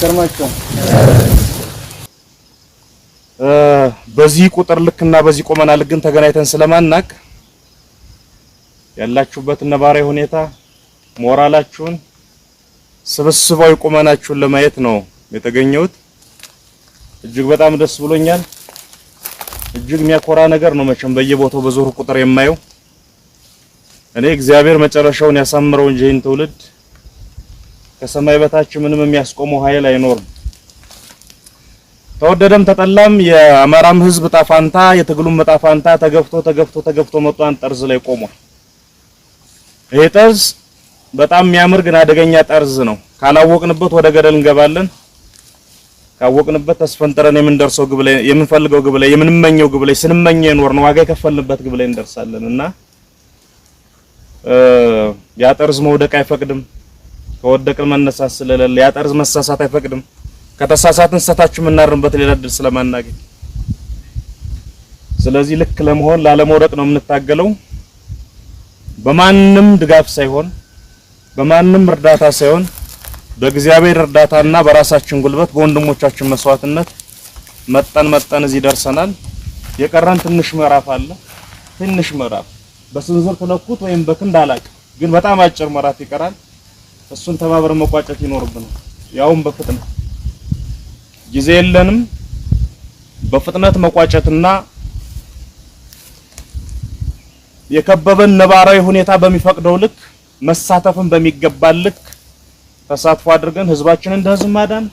ከርማቸው በዚህ ቁጥር ልክና በዚህ ቆመና ልግን ተገናኝተን ስለማናቅ ያላችሁበት ነባራዊ ሁኔታ ሞራላችሁን ስብስባዊ ቆመናችሁን ለማየት ነው የተገኘሁት። እጅግ በጣም ደስ ብሎኛል። እጅግ የሚያኮራ ነገር ነው መቼም በየቦታው በዞር ቁጥር የማየው። እኔ እግዚአብሔር መጨረሻውን ያሳምረው እንጂ ይህን ትውልድ ከሰማይ በታች ምንም የሚያስቆመው ኃይል አይኖርም። ተወደደም ተጠላም የአማራም ህዝብ ጣፋንታ የትግሉም ጣፋንታ ተገፍቶ መጥቷን ጠርዝ ላይ ቆሟል። ይሄ ጠርዝ በጣም የሚያምር ግን አደገኛ ጠርዝ ነው። ካላወቅንበት ወደ ገደል እንገባለን። ካወቅንበት ተስፈንጥረን የምንደርሰው ግብ ላይ የምንፈልገው ግብ ላይ የምንመኘው ግብ ላይ ስንመኘው የኖርነው ዋጋ የከፈልንበት ግብ ላይ እንደርሳለንና ያ ጠርዝ መውደቅ አይፈቅድም። ከወደቅን መነሳት ስለሌለ ያ ጠርዝ መሳሳት አይፈቅድም። ከተሳሳትን ሰታችሁ የምናርምበት ሌላ እድል ስለማናገኝ ስለዚህ ልክ ለመሆን ላለመውደቅ ነው የምንታገለው። በማንም ድጋፍ ሳይሆን በማንም እርዳታ ሳይሆን በእግዚአብሔር እርዳታና በራሳችን ጉልበት በወንድሞቻችን መስዋዕትነት መጠን እዚህ ደርሰናል። የቀረን ትንሽ ምዕራፍ አለ። ትንሽ ምዕራፍ በስንዝር ተለኩት ወይም በክንድ አላቅ ግን በጣም አጭር ምዕራፍ ይቀራል። እሱን ተባብረን መቋጨት ይኖርብናል። ያውም በፍጥነት ጊዜ የለንም። በፍጥነት መቋጨትና የከበበን ነባራዊ ሁኔታ በሚፈቅደው ልክ መሳተፍን በሚገባል ልክ ተሳትፎ አድርገን ህዝባችንን እንደ ህዝብ ማዳን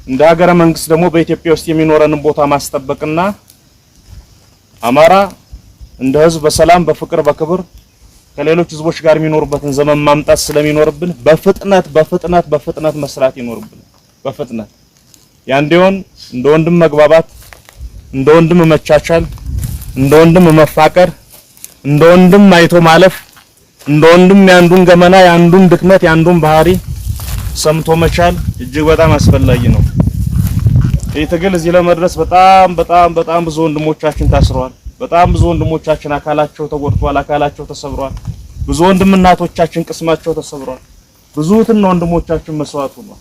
እንደ ሀገረ መንግስት ደግሞ በኢትዮጵያ ውስጥ የሚኖረንን ቦታ ማስጠበቅና አማራ እንደ ህዝብ በሰላም በፍቅር በክብር ከሌሎች ህዝቦች ጋር የሚኖርበትን ዘመን ማምጣት ስለሚኖርብን በፍጥነት መስራት ይኖርብን። በፍጥነት ያንዴውን እንደ ወንድም መግባባት፣ እንደ ወንድም መቻቻል፣ እንደ ወንድም መፋቀር፣ እንደ ወንድም አይቶ ማለፍ፣ እንደ ወንድም ያንዱን ገመና ያንዱን ድክመት ያንዱን ባህሪ ሰምቶ መቻል እጅግ በጣም አስፈላጊ ነው። ይህ ትግል እዚህ ለመድረስ በጣም ብዙ ወንድሞቻችን ታስረዋል። በጣም ብዙ ወንድሞቻችን አካላቸው ተጎድቷል፣ አካላቸው ተሰብሯል። ብዙ ወንድም እናቶቻችን ቅስማቸው ተሰብሯል። ብዙ እህትና ወንድሞቻችን መስዋዕት ሆኗል።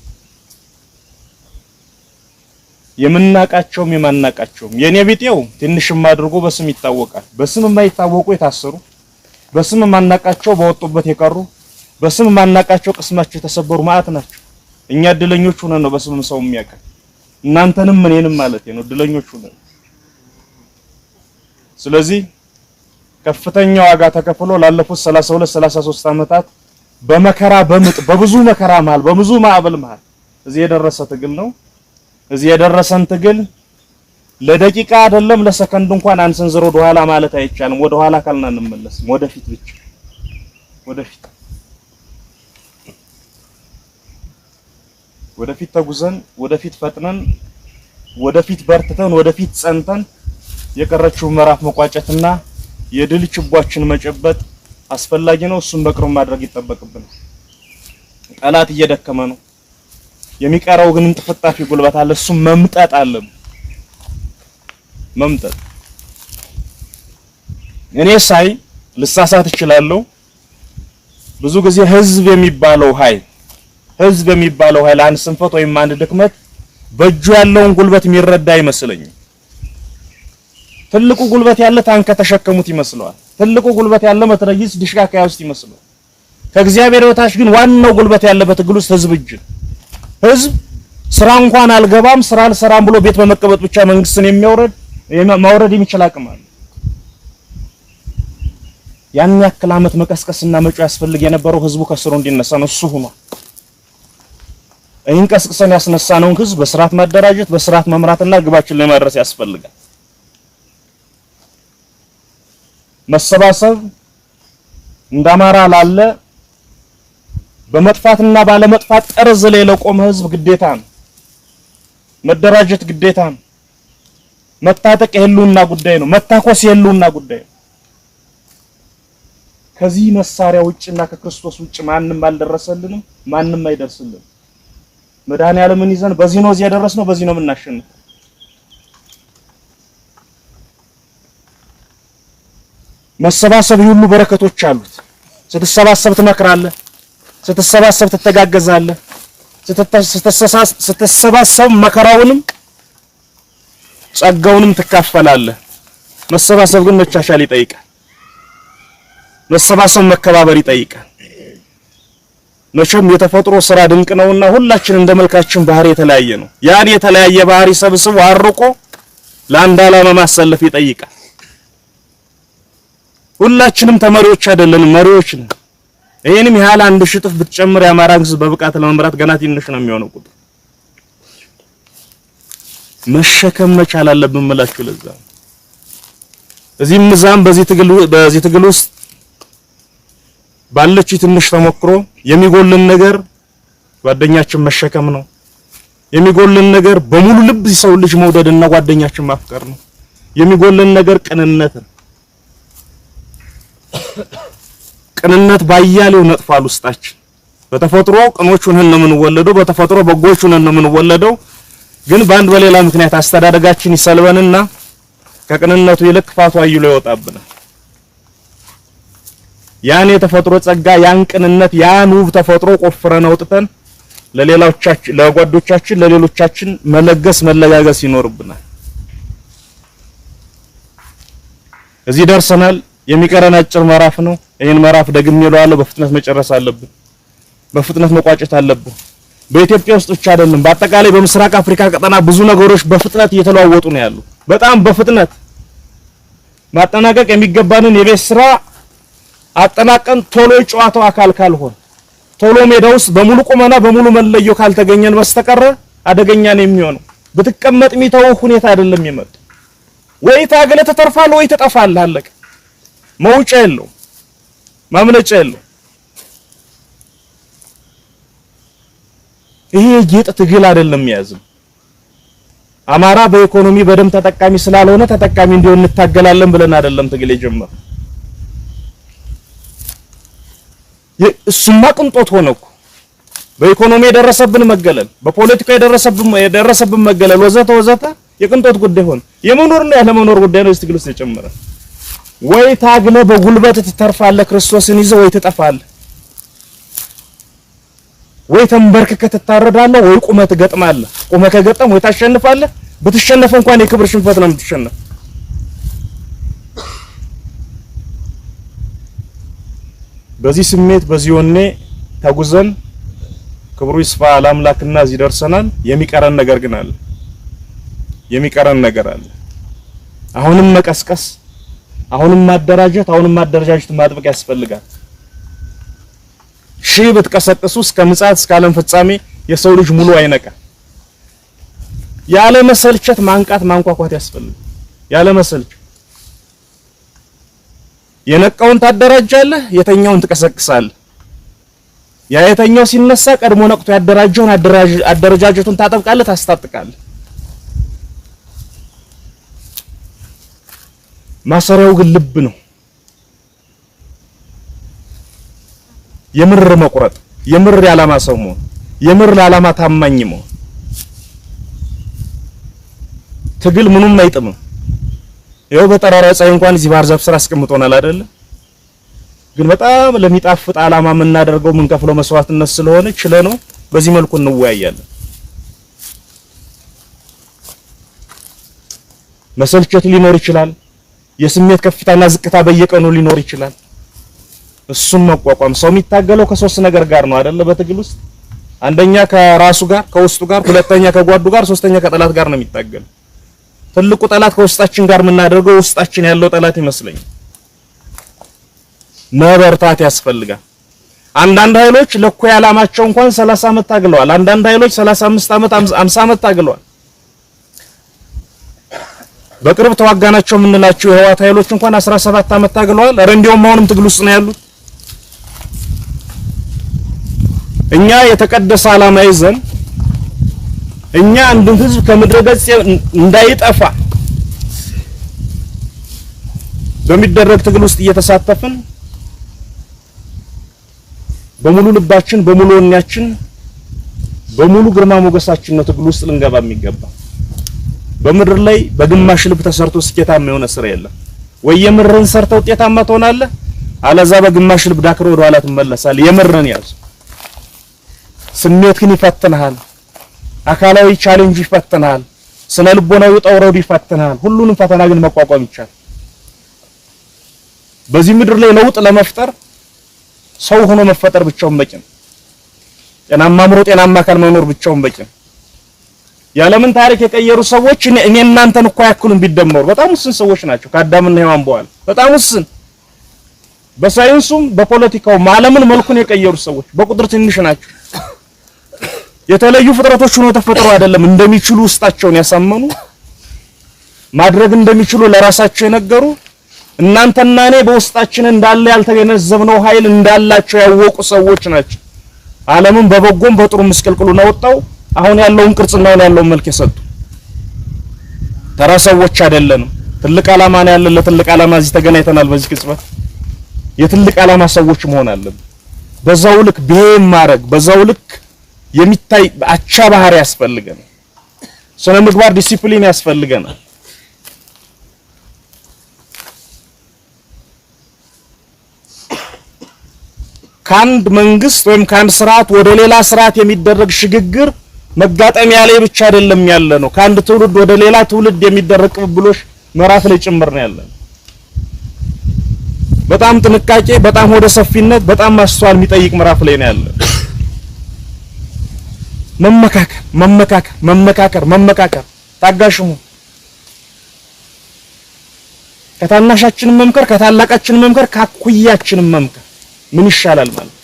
የምናቃቸውም የማናቃቸውም የኔ ቢጤው ትንሽም አድርጎ በስም ይታወቃል። በስም የማይታወቁ የታሰሩ፣ በስም ማናቃቸው በወጡበት የቀሩ፣ በስም ማናቃቸው ቅስማቸው የተሰበሩ ማአት ናቸው። እኛ እድለኞች ሆነን ነው በስም ሰው የሚያውቀን። እናንተንም እኔንም ማለት ነው እድለኞች ሆነን። ስለዚህ ከፍተኛ ዋጋ ተከፍሎ ላለፉት 32 33 አመታት በመከራ በምጥ በብዙ መከራ መሃል በብዙ ማዕበል መሃል እዚህ የደረሰ ትግል ነው። እዚህ የደረሰን ትግል ለደቂቃ አይደለም ለሰከንድ እንኳን አንሰንዝሮ ወደ ኋላ ማለት አይቻልም። ወደ ኋላ ካልና እንመለስም፣ ወደፊት ብቻ ወደፊት ተጉዘን ወደፊት ፈጥነን ወደፊት በርትተን ወደፊት ጸንተን የቀረችው ምዕራፍ መቋጨትና የድል ችቦችን መጨበጥ አስፈላጊ ነው። እሱን በቅርብ ማድረግ ይጠበቅብናል። ጠላት እየደከመ ነው። የሚቀረው ግን እንጥፍጣፊ ጉልበት አለ። እሱ መምጠጥ አለብን። መምጠጥ እኔ ሳይ ልሳሳት እችላለሁ። ብዙ ጊዜ ህዝብ የሚባለው ኃይል አንድ ስንፈት ወይም አንድ ድክመት በእጁ ያለውን ጉልበት የሚረዳ አይመስለኝም። ትልቁ ጉልበት ያለ ታንከ ተሸከሙት ይመስለዋል። ትልቁ ጉልበት ያለ መትረጊስ ዲሽቃ ውስጥ ይመስለዋል። ከእግዚአብሔር በታች ግን ዋናው ጉልበት ያለበት ትግል ውስጥ ህዝብ እጅ። ህዝብ ስራ እንኳን አልገባም ስራ አልሰራም ብሎ ቤት በመቀበጥ ብቻ መንግስትን ማውረድ የሚችል አቅም አለ። ያን ያክል አመት መቀስቀስና መጮህ ያስፈልግ የነበረው ህዝቡ ከስሩ እንዲነሳ ነው። እሱ ሆኗል። ይህን ቀስቅሰን ያስነሳነውን ህዝብ በስርዓት ማደራጀት በስርዓት መምራትና ግባችን ላይ ማድረስ ያስፈልጋል። መሰባሰብ እንዳማራ ላለ በመጥፋትና ባለመጥፋት ጠርዝ ላይ ለቆመ ህዝብ ግዴታ ነው። መደራጀት ግዴታ ነው። መታጠቅ የህልውና ጉዳይ ነው። መታኮስ የህልውና ጉዳይ ነው። ከዚህ መሳሪያ ውጭና ከክርስቶስ ውጭ ማንም አልደረሰልንም፣ ማንም አይደርስልንም። መድኃኒዓለምን ይዘን በዚህ ነው እዚህ ያደረስነው፣ በዚህ ነው የምናሸንፈው። መሰባሰብ ሁሉ በረከቶች አሉት። ስትሰባሰብ ትመክራለህ፣ ስትሰባሰብ ትተጋገዛለህ፣ ስትሰባሰብ መከራውንም ጸጋውንም ትካፈላለህ። መሰባሰብ ግን መቻቻል ይጠይቃል። መሰባሰብ መከባበር ይጠይቃል። መቼም የተፈጥሮ ስራ ድንቅ ነውና ሁላችን እንደመልካችን ባህሪ የተለያየ ነው። ያን የተለያየ ባህሪ ሰብስቦ አርቆ ለአንድ ዓላማ ማሰለፍ ይጠይቃል። ሁላችንም ተመሪዎች አይደለንም፣ መሪዎች ነን። ይሄንም ያህል አንድ ሽጥፍ ብትጨምር የአማራን ሕዝብ በብቃት ለመምራት ገና ትንሽ ነው የሚሆነው ቁጥር። መሸከም መቻል አለብን እምላችሁ። ለዛ እዚህም እዛም በዚህ ትግል ውስጥ ባለች ትንሽ ተሞክሮ የሚጎልን ነገር ጓደኛችን መሸከም ነው። የሚጎልን ነገር በሙሉ ልብ ሰው ልጅ መውደድና ጓደኛችን ማፍቀር ነው። የሚጎልን ነገር ቅንነት ነው። ቅንነት ባያሌው ነጥፋል ውስጣችን። በተፈጥሮ ቅኖች ሆነን ነው የምንወለደው፣ በተፈጥሮ በጎች ሆነን ነው የምንወለደው። ግን በአንድ በሌላ ምክንያት አስተዳደጋችን ይሰልበንና ከቅንነቱ ይልቅ ክፋቱ አይሎ ይወጣብናል። ያን የተፈጥሮ ጸጋ ያን ቅንነት ያን ውብ ተፈጥሮ ቆፍረን አውጥተን ለጓዶቻችን ለሌሎቻችን መለገስ መለጋገስ ይኖርብናል። እዚህ ደርሰናል። የሚቀረን አጭር ምዕራፍ ነው። ይሄን ምዕራፍ ደግሜ እለዋለሁ፣ በፍጥነት መጨረስ አለብን። በፍጥነት መቋጨት አለብን። በኢትዮጵያ ውስጥ ብቻ አይደለም፣ በአጠቃላይ በምስራቅ አፍሪካ ቀጠና ብዙ ነገሮች በፍጥነት እየተለዋወጡ ነው ያሉ። በጣም በፍጥነት ማጠናቀቅ የሚገባንን የቤት ስራ አጠናቀን ቶሎ ጨዋታው አካል ካልሆነ ቶሎ ሜዳ ውስጥ በሙሉ ቁመና በሙሉ መለዮ ካልተገኘን በስተቀር አደገኛ ነው የሚሆነው። ብትቀመጥ የሚተው ሁኔታ አይደለም የሚመጣ። ወይ ታገለ ተተርፋለህ ወይ ተጠፋለህ። አለቀ። መውጫ የለው፣ ማምለጫ የለው። ይሄ ጌጥ ትግል አይደለም ያዝም። አማራ በኢኮኖሚ በደም ተጠቃሚ ስላልሆነ ተጠቃሚ እንዲሆን እንታገላለን ብለን አይደለም ትግል የጀመረው። እሱማ ቅንጦት ሆነ እኮ። በኢኮኖሚ የደረሰብን መገለል፣ በፖለቲካ የደረሰብን መገለል ወዘተ ወዘተ የቅንጦት ጉዳይ ሆነ። የመኖርና ያለመኖር ጉዳይ ነው። ትግል ውስጥ የጨመረ ወይ ታግለ በጉልበት ትተርፋለህ ክርስቶስን ይዘህ፣ ወይ ትጠፋለህ። ወይ ተንበርክከህ ትታረዳለህ፣ ወይ ቁመህ ትገጥማለህ። ቁመህ ከገጠም ወይ ታሸንፋለህ። ብትሸነፍ እንኳን የክብር ሽንፈት ነው የምትሸነፍ። በዚህ ስሜት በዚህ ወኔ ተጉዘን ክብሩ ይስፋ ለአምላክና እዚህ ደርሰናል። የሚቀረን ነገር ግን አለ። የሚቀረን ነገር አለ። አሁንም መቀስቀስ፣ አሁንም ማደራጀት ማጥበቅ ያስፈልጋል። ሺህ ብትቀሰቅሱ እስከ ምጽአት እስከ ዓለም ፍጻሜ የሰው ልጅ ሙሉ አይነቃ። ያለ መሰልቸት ማንቃት ማንቋቋት ያስፈልጋል። ያለ መሰልቸት የነቃውን ታደራጃለህ፣ የተኛውን ትቀሰቅሳለህ። ያ የተኛው ሲነሳ ቀድሞ ነቅቶ ያደራጀውን አደረጃጀቱን ታጠብቃለህ፣ ታስታጥቃለህ። ማሰሪያው ግን ልብ ነው። የምር መቁረጥ፣ የምር የዓላማ ሰው መሆን፣ የምር ለዓላማ ታማኝ መሆን። ትግል ምኑም አይጥምም። ይኸው በጠራራ ፀሐይ እንኳን እዚህ ባህር ዛፍ ስራ አስቀምጦናል አይደለ? ግን በጣም ለሚጣፍጥ ዓላማ የምናደርገው የምንከፍለው መስዋዕትነት ስለሆነ ችለነው በዚህ መልኩ እንወያያለን። መሰልቸት ሊኖር ይችላል። የስሜት ከፍታና ዝቅታ በየቀኑ ሊኖር ይችላል። እሱም መቋቋም ሰው የሚታገለው ከሶስት ነገር ጋር ነው አይደለ? በትግል ውስጥ አንደኛ ከራሱ ጋር ከውስጡ ጋር፣ ሁለተኛ ከጓዱ ጋር፣ ሶስተኛ ከጠላት ጋር ነው የሚታገለው። ትልቁ ጠላት ከውስጣችን ጋር የምናደርገው ውስጣችን ያለው ጠላት ይመስለኛል። መበርታት ያስፈልጋል። አንዳንድ ኃይሎች ለእኩይ ዓላማቸው እንኳን 30 ዓመት ታግለዋል። አንዳንድ ኃይሎች 35 ዓመት 50 ዓመት ታግለዋል። በቅርብ ተዋጋናቸው የምንላቸው የህወሓት ኃይሎች እንኳን 17 ዓመት ታግለዋል። ኧረ እንዲያውም አሁንም ትግል ውስጥ ነው ያሉት። እኛ የተቀደሰ ዓላማ ይዘን እኛ አንድን ህዝብ ከምድረ ገጽ እንዳይጠፋ በሚደረግ ትግል ውስጥ እየተሳተፍን በሙሉ ልባችን፣ በሙሉ ወኔያችን፣ በሙሉ ግርማ ሞገሳችን ነው ትግል ውስጥ ልንገባ የሚገባ። በምድር ላይ በግማሽ ልብ ተሰርቶ ስኬታማ የሆነ ስራ የለም። ወይ የምርን ሰርተው ውጤታማ ትሆናለህ፣ አለዛ በግማሽ ልብ ዳክሮ ወደ ኋላ ትመለሳለህ። የምርን ያዝ። ስሜትህን ይፈትንሃል፣ አካላዊ ቻሌንጅ ይፈትንሃል፣ ስነ ልቦናዊ ጠውረዱ ይፈትንሃል። ሁሉንም ፈተና ግን መቋቋም ይቻላል። በዚህ ምድር ላይ ለውጥ ለመፍጠር ሰው ሆኖ መፈጠር ብቻውን በቂ ነው። ጤናማ አእምሮ፣ ጤናማ አካል መኖር ብቻውን በቂ ነው። የዓለምን ታሪክ የቀየሩ ሰዎች እኔ እናንተን እኮ ያክሉን ቢደመሩ በጣም ውስን ሰዎች ናቸው። ከአዳምና ሔዋን በኋላ በጣም ውስን፣ በሳይንሱም በፖለቲካውም ዓለምን መልኩን የቀየሩ ሰዎች በቁጥር ትንሽ ናቸው። የተለዩ ፍጥረቶች ሆነው ተፈጥረው አይደለም፣ እንደሚችሉ ውስጣቸውን ያሳመኑ ማድረግ እንደሚችሉ ለራሳቸው የነገሩ እናንተና እኔ በውስጣችን እንዳለ ያልተገነዘብነው ኃይል እንዳላቸው ያወቁ ሰዎች ናቸው። ዓለምን በበጎም በጥሩ ምስቅልቅሉን አወጣው አሁን ያለውን ቅርጽና አሁን ያለውን መልክ የሰጡ ተራ ሰዎች አይደለንም። ትልቅ ዓላማ ነው ያለን። ለትልቅ ዓላማ እዚህ ተገናኝተናል። በዚህ ቅጽበት የትልቅ ዓላማ ሰዎች መሆን አለብን። በዛው ልክ ብሄም ማድረግ በዛው ልክ የሚታይ አቻ ባህሪ ያስፈልገናል። ስነ ምግባር ዲሲፕሊን ያስፈልገናል። ከአንድ መንግስት ወይም ከአንድ ስርዓት ወደ ሌላ ስርዓት የሚደረግ ሽግግር መጋጠሚያ ላይ ብቻ አይደለም ያለ ነው። ከአንድ ትውልድ ወደ ሌላ ትውልድ የሚደረግ ቅብብሎሽ ምዕራፍ ላይ ጭምር ነው ያለ። በጣም ጥንቃቄ፣ በጣም ወደ ሰፊነት፣ በጣም ማስተዋል የሚጠይቅ ምዕራፍ ላይ ነው ያለ። መመካከር ታጋሽሙ ከታናሻችን መምከር፣ ከታላቃችን መምከር፣ ካኩያችን መምከር ምን ይሻላል ማለት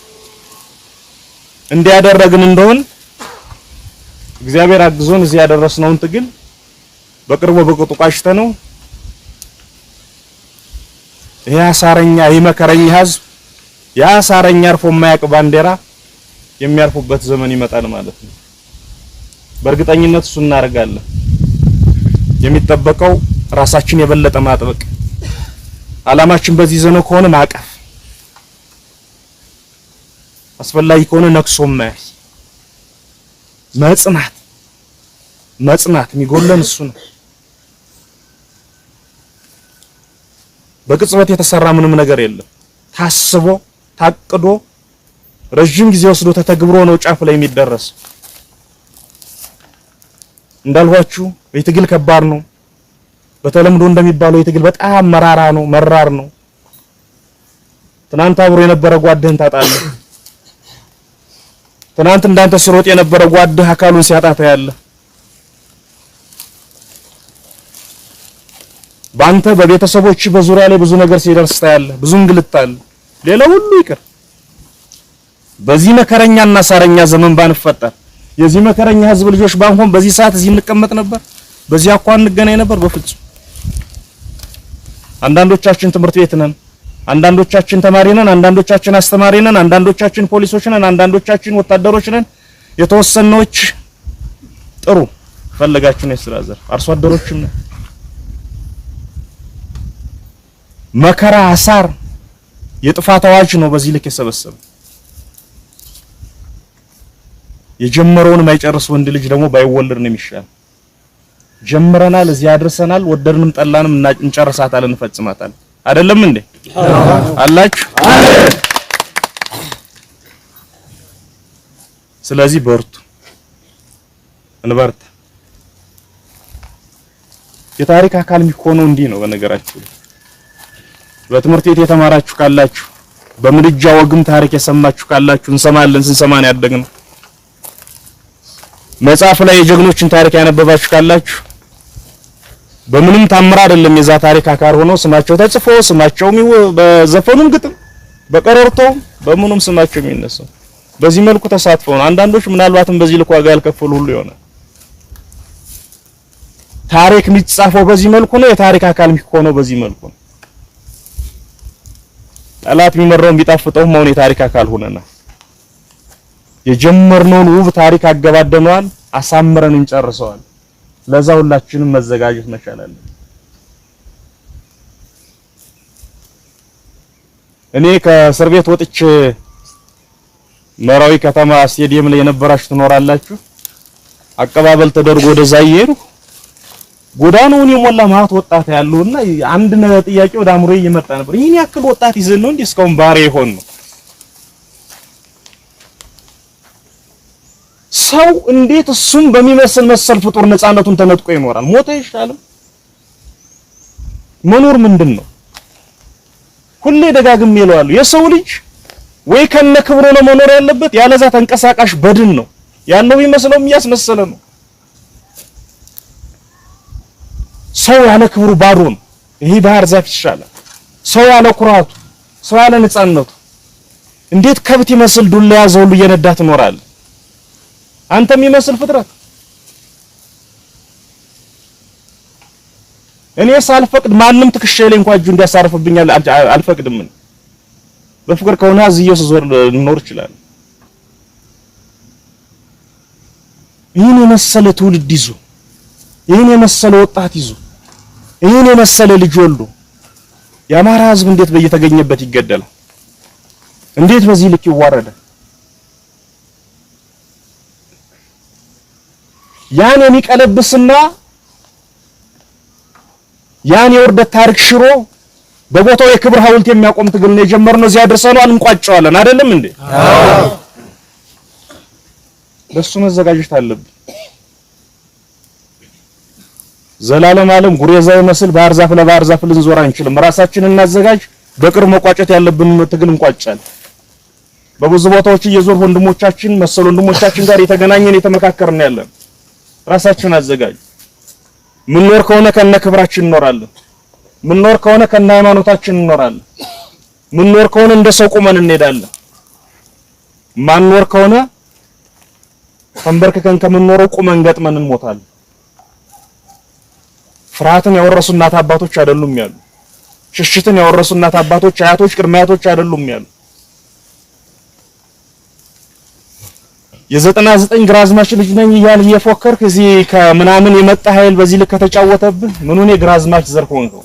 እንዲያደረግን እንደሆን እግዚአብሔር አግዞን እዚህ ያደረስነውን ትግል በቅርቡ በቅጡ ቋጭተነው ይሄ አሳረኛ ይመከረኛ ህዝብ ያ አሳረኛ አርፎ የማያውቅ ባንዲራ የሚያርፉበት ዘመን ይመጣል ማለት ነው። በእርግጠኝነት እሱ እናደርጋለን። የሚጠበቀው ራሳችን የበለጠ ማጥበቅ፣ አላማችን በዚህ ዘመን ከሆነ ማቀፍ፣ አስፈላጊ ከሆነ ነክሶ መያዝ፣ መጽናት የሚጎለን እሱ ነው። በቅጽበት የተሰራ ምንም ነገር የለም። ታስቦ ታቅዶ ረጅም ጊዜ ወስዶ ተተግብሮ ነው ጫፍ ላይ የሚደረስ። እንዳልኋችሁ የትግል ከባድ ነው። በተለምዶ እንደሚባለው የትግል በጣም መራር ነው። ትናንት አብሮ የነበረ ጓድህን ታጣለህ። ትናንት እንዳንተ ሲሮጥ የነበረ ጓድህ አካሉን ሲያጣ ታያለህ። ባንተ በቤተሰቦች በዙሪያ ላይ ብዙ ነገር ሲደርስ ታያለህ። ብዙ እንግልት አለ። ሌላው ሁሉ ይቅር። በዚህ መከረኛና ሳረኛ ዘመን ባንፈጠር የዚህ መከረኛ ህዝብ ልጆች ባንሆን በዚህ ሰዓት እዚህ እንቀመጥ ነበር? በዚህ አኳን እንገናኝ ነበር? በፍጹም። አንዳንዶቻችን ትምህርት ቤት ነን፣ አንዳንዶቻችን ተማሪ ነን፣ አንዳንዶቻችን አስተማሪ ነን፣ አንዳንዶቻችን ፖሊሶች ነን፣ አንዳንዶቻችን ወታደሮች ነን። የተወሰነዎች ጥሩ ፈለጋችሁ ነው የሥራ ዘርፍ አርሶ አደሮችም ነን። መከራ አሳር የጥፋት አዋጅ ነው በዚህ ልክ የሰበሰበ። የጀመረውን ማይጨርስ ወንድ ልጅ ደግሞ ባይወለድ ነው የሚሻል። ጀምረናል፣ እዚህ አድርሰናል፣ ወደድንም ጠላንም እንጨርሳታለን፣ እንፈጽማታለን። አይደለም እንዴ? አላችሁ። ስለዚህ በርቱ፣ እንበርታ። የታሪክ አካል የሚሆነው እንዲህ ነው። በነገራችሁ በትምህርት ቤት የተማራችሁ ካላችሁ፣ በምድጃ ወግም ታሪክ የሰማችሁ ካላችሁ፣ እንሰማለን፣ ስንሰማን ያደግነው መጽሐፍ ላይ የጀግኖችን ታሪክ ያነበባችሁ ካላችሁ በምንም ታምራ አይደለም የዛ ታሪክ አካል ሆኖ ስማቸው ተጽፎ ስማቸውም በዘፈኑም ግጥም በቀረርቶ በምኑም ስማቸው የሚነሳው በዚህ መልኩ ተሳትፈው ነው። አንዳንዶች ምናልባትም በዚህ ልክ ዋጋ ያልከፈሉ ሁሉ ይሆናል። ታሪክ የሚጻፈው በዚህ መልኩ ነው። የታሪክ አካል የሚሆነው በዚህ መልኩ ነው። ጠላት የሚመራውን ቢጣፍጠው ማውን የታሪክ አካል ሆነና የጀመርነውን ውብ ታሪክ አገባደነዋል፣ አሳምረን እንጨርሰዋል። ለዛ ሁላችንም መዘጋጀት መቻል አለብን። እኔ ከእስር ቤት ወጥቼ መራዊ ከተማ ስቴዲየም ላይ የነበራችሁ ትኖራላችሁ። አቀባበል ተደርጎ ወደዛ እየሄድኩ ጎዳናውን የሞላ ማት ወጣት ያለውና አንድ ጥያቄ ወደ አእምሮዬ እየመጣ ነበር። ይሄን ያክል ወጣት ይዘን ነው እንዴ እስካሁን ባሪያ ይሆን ነው? ሰው እንዴት እሱም በሚመስል መሰል ፍጡር ነፃነቱን ተነጥቆ ይኖራል? ሞተ ይሻላል። መኖር ምንድነው? ሁሌ ደጋግሜ እለዋለሁ። የሰው ልጅ ወይ ከነ ክብሩ ነው መኖር ያለበት፣ ያለዛ ተንቀሳቃሽ በድን ነው ያለው ቢመስለው የሚያስመስለ ነው። ሰው ያለ ክብሩ ባዶ ነው። ይሄ ባህር ዛፍ ይሻላል። ሰው ያለ ኩራቱ፣ ሰው ያለ ነፃነቱ እንዴት ከብት ይመስል ዱላ ያዘው ሁሉ እየነዳ ትኖራለህ? አንተ የሚመስል ፍጥረት እኔ ሳልፈቅድ ማንም ትከሻዬ ላይ እንኳን እጁ እንዲያሳርፍብኝ አልፈቅድም። በፍቅር ከሆነ አዝየው ዞር ልኖር ይችላል። ይህን የመሰለ ትውልድ ይዞ ይህን የመሰለ ወጣት ይዞ ይህን የመሰለ ልጅ ወልዶ የአማራ ሕዝብ እንዴት በየተገኘበት ይገደላል? እንዴት በዚህ ልክ ይዋረዳል? ያን የሚቀለብስና ያን የውርደት ታሪክ ሽሮ በቦታው የክብር ሐውልት የሚያቆም ትግል ነው የጀመርነው። እዚያ ደርሰናል፣ እንቋጨዋለን። አይደለም እንዴ? አዎ። ለሱ መዘጋጀት አለብን። ዘላለም ዓለም ጉሬዛ ይመስል ባህር ዛፍ ለባህር ዛፍ ልንዞር አንችልም። ራሳችንን እናዘጋጅ። በቅርብ መቋጨት ያለብን ትግል እንቋጫለን። በብዙ ቦታዎች እየዞር ወንድሞቻችን መሰል ወንድሞቻችን ጋር የተገናኘን የተመካከርን ያለን ራሳችንን አዘጋጅ። ምንኖር ከሆነ ከነ ክብራችን እንኖራለን። ምንኖር ከሆነ ከነ ሃይማኖታችን እንኖራለን። ምንኖር ከሆነ እንደ ሰው ቁመን እንሄዳለን። ማንኖር ከሆነ ተንበርክከን ከምንኖረው ቁመን ገጥመን እንሞታለን። ፍርሃትን ያወረሱ እናት አባቶች አይደሉም ያሉ። ሽሽትን ያወረሱ እናት አባቶች፣ አያቶች፣ ቅድመ አያቶች አይደሉም ያሉ። የ99 ግራዝማች ልጅ ነኝ እያልህ እየፎከርክ እዚህ ከምናምን የመጣ ኃይል በዚህ ልክ ከተጫወተብህ ምኑን የግራዝማች ዘር ሆንከው?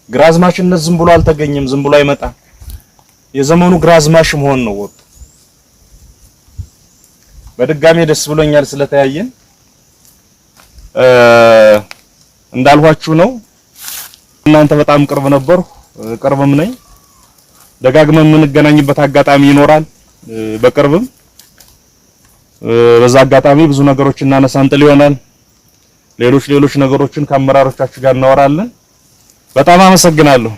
ግራዝማችነት ዝም ብሎ አልተገኘም፣ ዝም ብሎ አይመጣም። የዘመኑ ግራዝማች መሆን ነው ወጥ። በድጋሜ ደስ ብሎኛል ስለተያየን። እንዳልኋችሁ ነው እናንተ በጣም ቅርብ ነበርኩ፣ ቅርብም ነኝ። ደጋግመን የምንገናኝበት አጋጣሚ ይኖራል። በቅርብም በዛ አጋጣሚ ብዙ ነገሮች እናነሳንጥል ይሆናል። ሌሎች ነገሮችን ከአመራሮቻችሁ ጋር እናወራለን። በጣም አመሰግናለሁ።